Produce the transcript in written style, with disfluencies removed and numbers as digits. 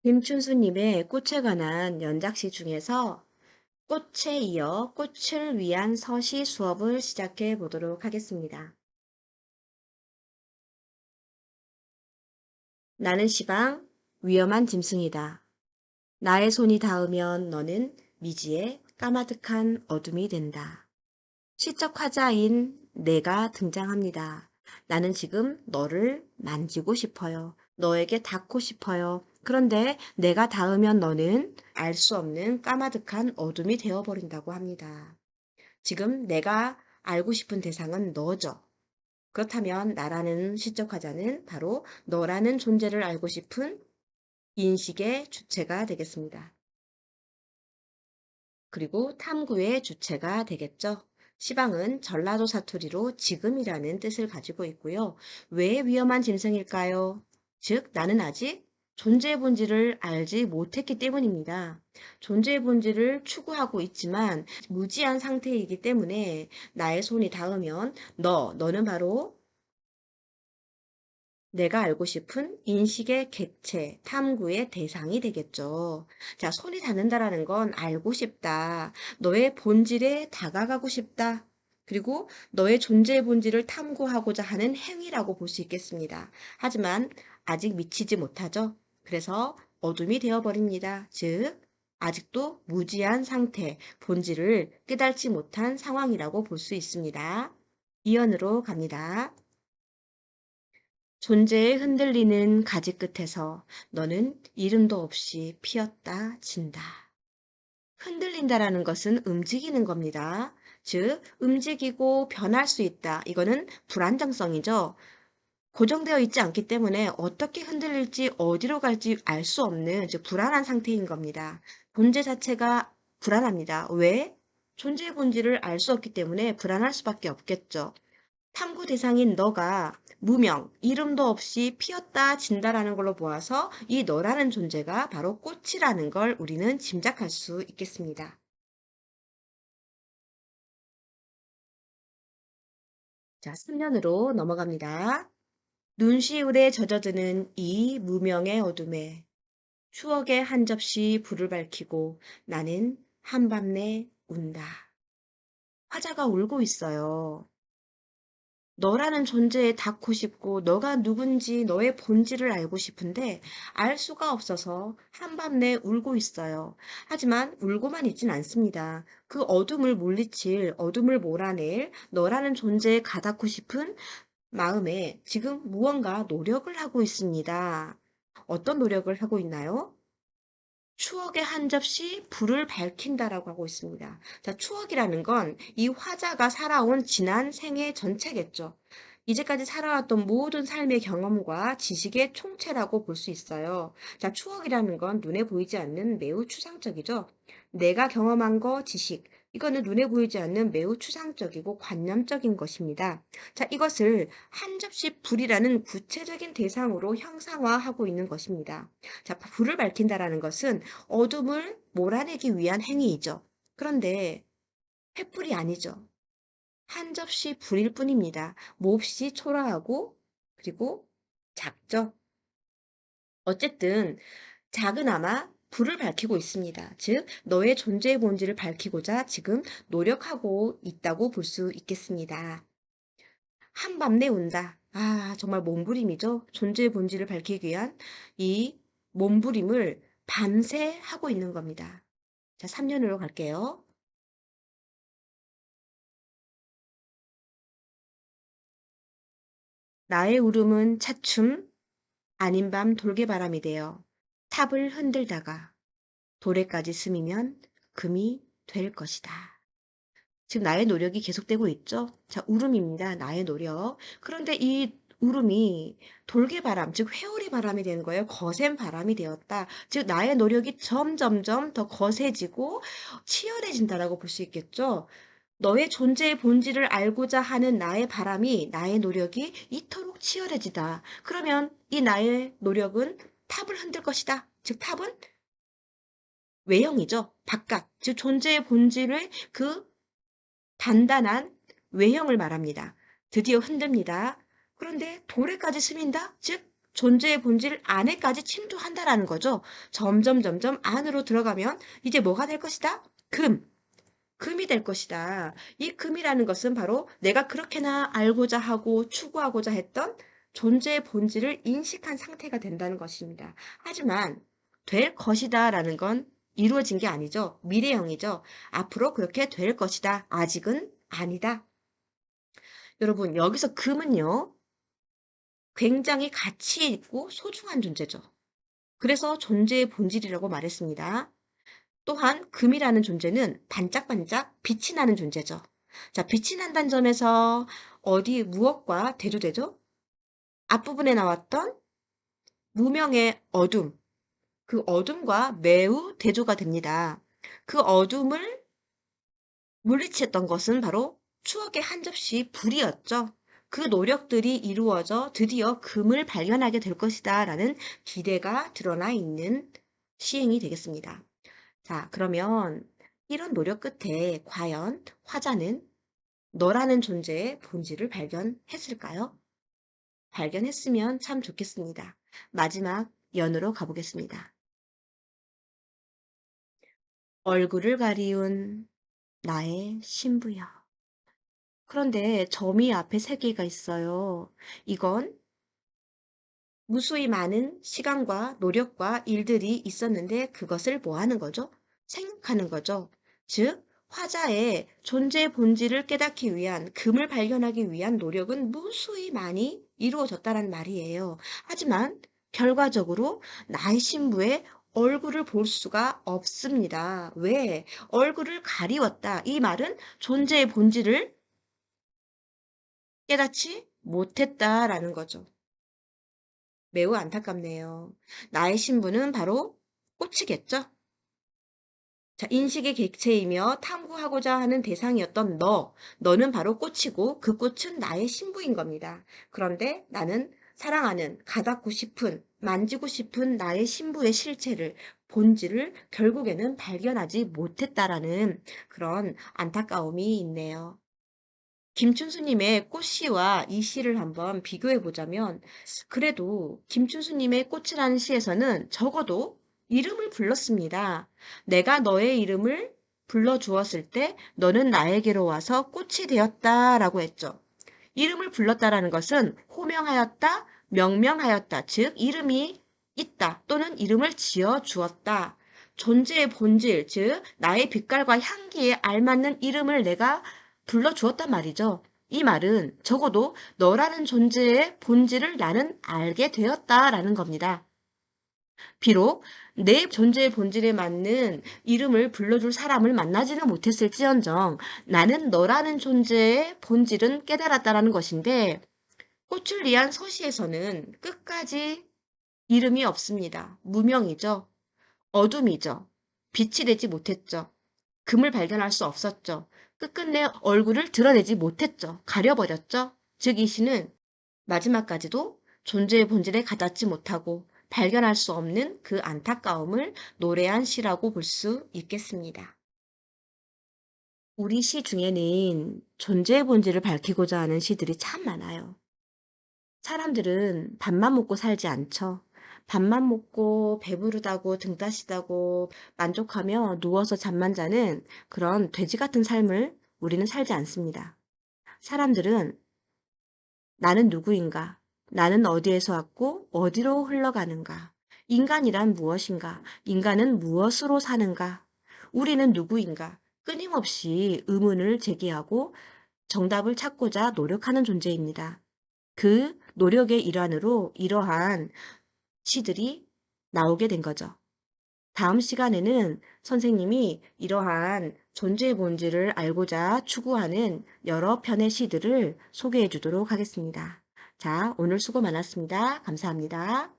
김춘수님의 꽃에 관한 연작시 중에서 꽃에 이어 꽃을 위한 서시 수업을 시작해 보도록 하겠습니다. 나는 시방 위험한 짐승이다. 나의 손이 닿으면 너는 미지의 까마득한 어둠이 된다. 시적 화자인 내가 등장합니다. 나는 지금 너를 만지고 싶어요. 너에게 닿고 싶어요. 그런데 내가 닿으면 너는 알 수 없는 까마득한 어둠이 되어버린다고 합니다. 지금 내가 알고 싶은 대상은 너죠. 그렇다면 나라는 시적 화자는 바로 너라는 존재를 알고 싶은 인식의 주체가 되겠습니다. 그리고 탐구의 주체가 되겠죠. 시방은 전라도 사투리로 지금이라는 뜻을 가지고 있고요. 왜 위험한 짐승일까요? 즉, 나는 아직 존재의 본질을 알지 못했기 때문입니다. 존재의 본질을 추구하고 있지만 무지한 상태이기 때문에 나의 손이 닿으면 너는 바로 내가 알고 싶은 인식의 객체, 탐구의 대상이 되겠죠. 자, 손이 닿는다라는 건 알고 싶다. 너의 본질에 다가가고 싶다. 그리고 너의 존재의 본질을 탐구하고자 하는 행위라고 볼 수 있겠습니다. 하지만 아직 미치지 못하죠. 그래서 어둠이 되어버립니다. 즉, 아직도 무지한 상태, 본질을 깨닫지 못한 상황이라고 볼 수 있습니다. 이연으로 갑니다. 존재에 흔들리는 가지 끝에서 너는 이름도 없이 피었다 진다. 흔들린다라는 것은 움직이는 겁니다. 즉, 움직이고 변할 수 있다. 이거는 불안정성이죠. 고정되어 있지 않기 때문에 어떻게 흔들릴지 어디로 갈지 알 수 없는 즉 불안한 상태인 겁니다. 존재 자체가 불안합니다. 왜? 존재의 본질을 알 수 없기 때문에 불안할 수밖에 없겠죠. 탐구 대상인 너가 무명, 이름도 없이 피었다 진다라는 걸로 보아서 이 너라는 존재가 바로 꽃이라는 걸 우리는 짐작할 수 있겠습니다. 자, 3년으로 넘어갑니다. 눈시울에 젖어드는 이 무명의 어둠에 추억의 한 접시 불을 밝히고 나는 한밤내 운다. 화자가 울고 있어요. 너라는 존재에 닿고 싶고 너가 누군지 너의 본질을 알고 싶은데 알 수가 없어서 한밤내 울고 있어요. 하지만 울고만 있진 않습니다. 그 어둠을 물리칠, 어둠을 몰아낼 너라는 존재에 가닿고 싶은 마음에 지금 무언가 노력을 하고 있습니다. 어떤 노력을 하고 있나요? 추억의 한 접시 불을 밝힌다라고 하고 있습니다. 자, 추억이라는 건 이 화자가 살아온 지난 생애 전체겠죠. 이제까지 살아왔던 모든 삶의 경험과 지식의 총체라고 볼 수 있어요. 자, 추억이라는 건 눈에 보이지 않는 매우 추상적이죠. 내가 경험한 거, 지식, 이거는 눈에 보이지 않는 매우 추상적이고 관념적인 것입니다. 자, 이것을 한 접시 불이라는 구체적인 대상으로 형상화하고 있는 것입니다. 자, 불을 밝힌다라는 것은 어둠을 몰아내기 위한 행위이죠. 그런데 횃불이 아니죠. 한 접시 불일 뿐입니다. 몹시 초라하고 그리고 작죠. 어쨌든 작은아마 불을 밝히고 있습니다. 즉, 너의 존재의 본질을 밝히고자 지금 노력하고 있다고 볼 수 있겠습니다. 한밤내 운다. 아, 정말 몸부림이죠. 존재의 본질을 밝히기 위한 이 몸부림을 밤새 하고 있는 겁니다. 자, 3년으로 갈게요. 나의 울음은 차춤, 아닌 밤 돌개바람이 되어 탑을 흔들다가 도래까지 스미면 금이 될 것이다. 지금 나의 노력이 계속되고 있죠? 자, 울음입니다. 나의 노력. 그런데 이 울음이 돌개바람, 즉 회오리 바람이 되는 거예요. 거센 바람이 되었다. 즉 나의 노력이 점점점 더 거세지고 치열해진다라고 볼 수 있겠죠? 너의 존재의 본질을 알고자 하는 나의 바람이, 나의 노력이 이토록 치열해지다. 그러면 이 나의 노력은 탑을 흔들 것이다. 즉 탑은 외형이죠. 바깥, 즉 존재의 본질의 그 단단한 외형을 말합니다. 드디어 흔듭니다. 그런데 도래까지 스민다? 즉 존재의 본질 안에까지 침투한다라는 거죠. 점점 안으로 들어가면 이제 뭐가 될 것이다? 금이 될 것이다. 이 금이라는 것은 바로 내가 그렇게나 알고자 하고 추구하고자 했던 존재의 본질을 인식한 상태가 된다는 것입니다. 하지만 될 것이다라는 건 이루어진 게 아니죠. 미래형이죠. 앞으로 그렇게 될 것이다. 아직은 아니다. 여러분, 여기서 금은요, 굉장히 가치 있고 소중한 존재죠. 그래서 존재의 본질이라고 말했습니다. 또한 금이라는 존재는 반짝반짝 빛이 나는 존재죠. 자, 빛이 난다는 점에서 어디 무엇과 대조되죠? 앞부분에 나왔던 무명의 어둠, 그 어둠과 매우 대조가 됩니다. 그 어둠을 물리쳤던 것은 바로 추억의 한 접시 불이었죠. 그 노력들이 이루어져 드디어 금을 발견하게 될 것이다 라는 기대가 드러나 있는 시행이 되겠습니다. 자, 그러면 이런 노력 끝에 과연 화자는 너라는 존재의 본질을 발견했을까요? 발견했으면 참 좋겠습니다. 마지막 연으로 가보겠습니다. 얼굴을 가리운 나의 신부여. 그런데 점이 앞에 세 개가 있어요. 이건 무수히 많은 시간과 노력과 일들이 있었는데 그것을 뭐 하는 거죠? 생각하는 거죠. 즉, 화자의 존재의 본질을 깨닫기 위한, 금을 발견하기 위한 노력은 무수히 많이 이루어졌다는 말이에요. 하지만 결과적으로 나의 신부의 얼굴을 볼 수가 없습니다. 왜? 얼굴을 가리웠다. 이 말은 존재의 본질을 깨닫지 못했다라는 거죠. 매우 안타깝네요. 나의 신부는 바로 꽃이겠죠? 자, 인식의 객체이며 탐구하고자 하는 대상이었던 너는 바로 꽃이고 그 꽃은 나의 신부인 겁니다. 그런데 나는 사랑하는, 가닿고 싶은, 만지고 싶은 나의 신부의 실체를, 본질을 결국에는 발견하지 못했다라는 그런 안타까움이 있네요. 김춘수님의 꽃시와 이 시를 한번 비교해 보자면 그래도 김춘수님의 꽃이라는 시에서는 적어도 이름을 불렀습니다. 내가 너의 이름을 불러주었을 때 너는 나에게로 와서 꽃이 되었다라고 했죠. 이름을 불렀다라는 것은 호명하였다, 명명하였다, 즉 이름이 있다 또는 이름을 지어 주었다. 존재의 본질, 즉 나의 빛깔과 향기에 알맞는 이름을 내가 불러주었단 말이죠. 이 말은 적어도 너라는 존재의 본질을 나는 알게 되었다라는 겁니다. 비록 내 존재의 본질에 맞는 이름을 불러줄 사람을 만나지는 못했을지언정 나는 너라는 존재의 본질은 깨달았다라는 것인데 꽃을 위한 서시에서는 끝까지 이름이 없습니다. 무명이죠. 어둠이죠. 빛이 되지 못했죠. 금을 발견할 수 없었죠. 끝끝내 얼굴을 드러내지 못했죠. 가려버렸죠. 즉 이 시는 마지막까지도 존재의 본질에 가닿지 못하고 발견할 수 없는 그 안타까움을 노래한 시라고 볼 수 있겠습니다. 우리 시 중에는 존재의 본질을 밝히고자 하는 시들이 참 많아요. 사람들은 밥만 먹고 살지 않죠. 밥만 먹고 배부르다고 등 따시다고 만족하며 누워서 잠만 자는 그런 돼지 같은 삶을 우리는 살지 않습니다. 사람들은 나는 누구인가? 나는 어디에서 왔고 어디로 흘러가는가? 인간이란 무엇인가? 인간은 무엇으로 사는가? 우리는 누구인가? 끊임없이 의문을 제기하고 정답을 찾고자 노력하는 존재입니다. 그 노력의 일환으로 이러한 시들이 나오게 된 거죠. 다음 시간에는 선생님이 이러한 존재의 본질을 알고자 추구하는 여러 편의 시들을 소개해 주도록 하겠습니다. 자, 오늘 수고 많았습니다. 감사합니다.